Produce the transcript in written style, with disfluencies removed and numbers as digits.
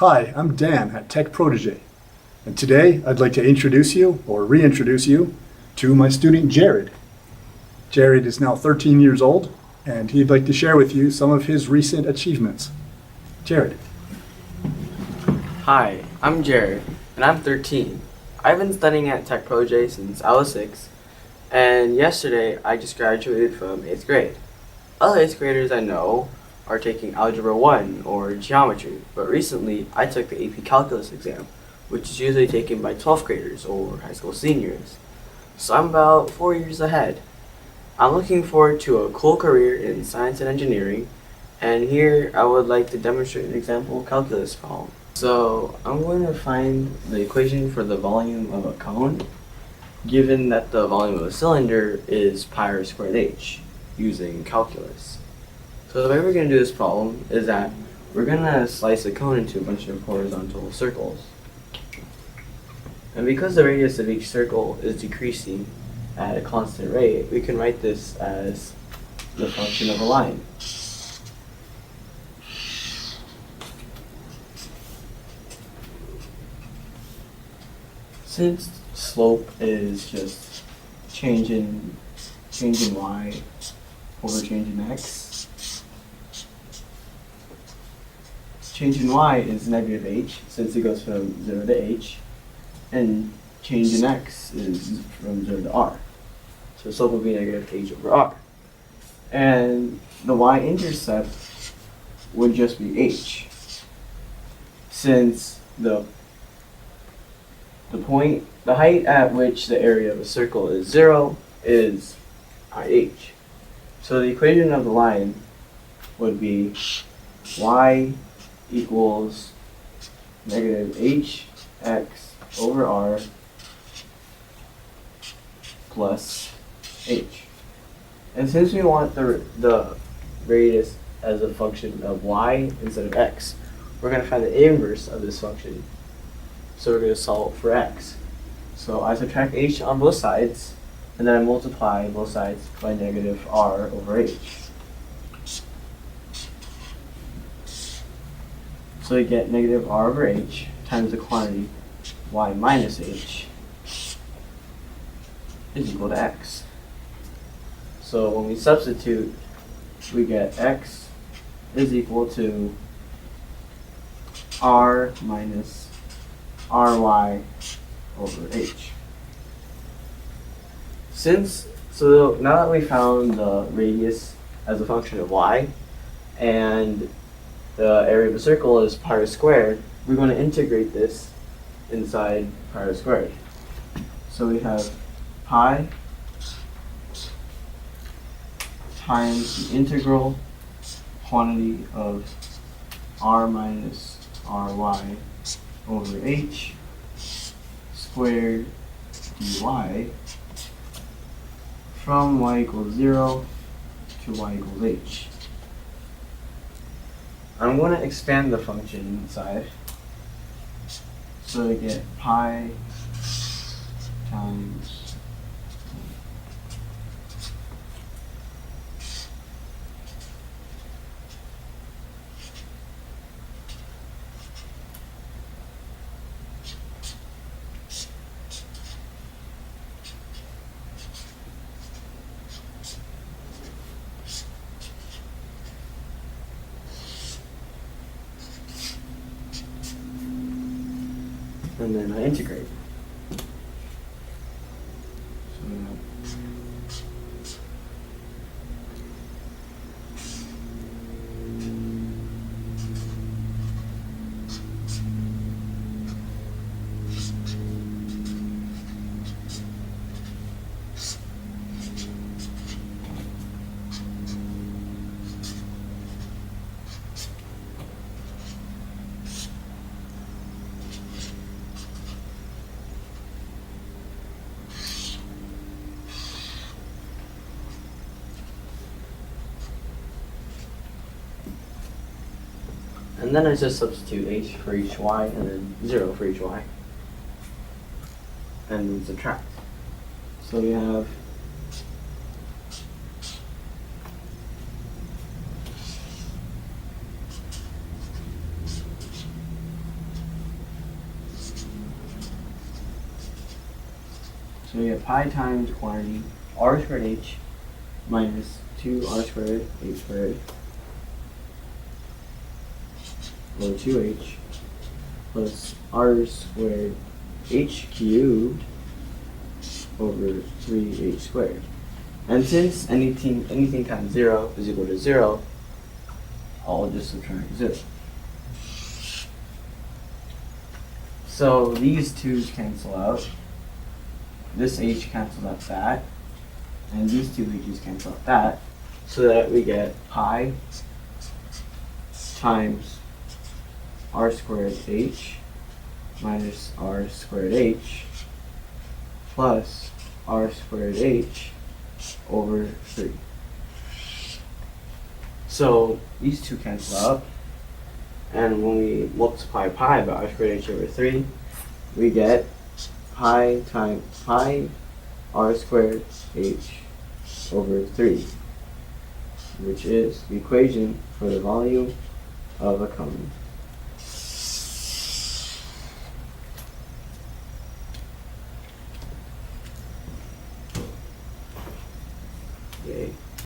Hi, I'm Dan at TechProtege, and today I'd like to introduce you, or reintroduce you, to my student Jared. Jared is now 13 years old, and he'd like to share with you some of his recent achievements. Jared. Hi, I'm Jared, and I'm 13. I've been studying at TechProtege since I was 6, and yesterday I just graduated from 8th grade. Other 8th graders I know are taking Algebra 1 or Geometry, but recently I took the AP Calculus exam, which is usually taken by 12th graders or high school seniors. So I'm about 4 years ahead. I'm looking forward to a cool career in science and engineering, and here I would like to demonstrate an example calculus problem. So I'm going to find the equation for the volume of a cone, given that the volume of a cylinder is pi r squared h, using calculus. So the way we're going to do this problem is that we're going to slice a cone into a bunch of horizontal circles. And because the radius of each circle is decreasing at a constant rate, we can write this as the function of a line. Since slope is just change in y over change in x, change in y is negative h, since it goes from 0 to h, and change in x is from 0 to r. So slope will be negative h over r. And the y-intercept would just be h, since the height at which the area of a circle is 0 is ih. So the equation of the line would be y equals negative hx over r plus h. And since we want the radius as a function of y instead of x, we're going to find the inverse of this function. So we're going to solve for x. So I subtract h on both sides, and then I multiply both sides by negative r over h. So we get negative r over h times the quantity y minus h is equal to x. So when we substitute, we get x is equal to r minus ry over h. So now that we found the radius as a function of y, and the area of a circle is pi r squared, we're going to integrate this inside pi r squared. So we have pi times the integral quantity of r minus ry over h squared dy from y equals 0 to y equals h. I'm going to expand the function inside. So we get pi times and then I integrate. And then I just substitute h for each y and then 0 for each y. And then subtract. So we have So we have pi times quantity r squared h minus 2r squared h squared over 2h plus r squared h cubed over 3h squared. And since anything times 0 is equal to 0, I'll just subtract 0. So these 2's cancel out. This h cancels out that. And these two h's cancel out that. So that we get pi times r squared h minus r squared h plus r squared h over 3. So these two cancel out, and when we multiply pi by r squared h over 3, we get pi times pi r squared h over 3, which is the equation for the volume of a cone.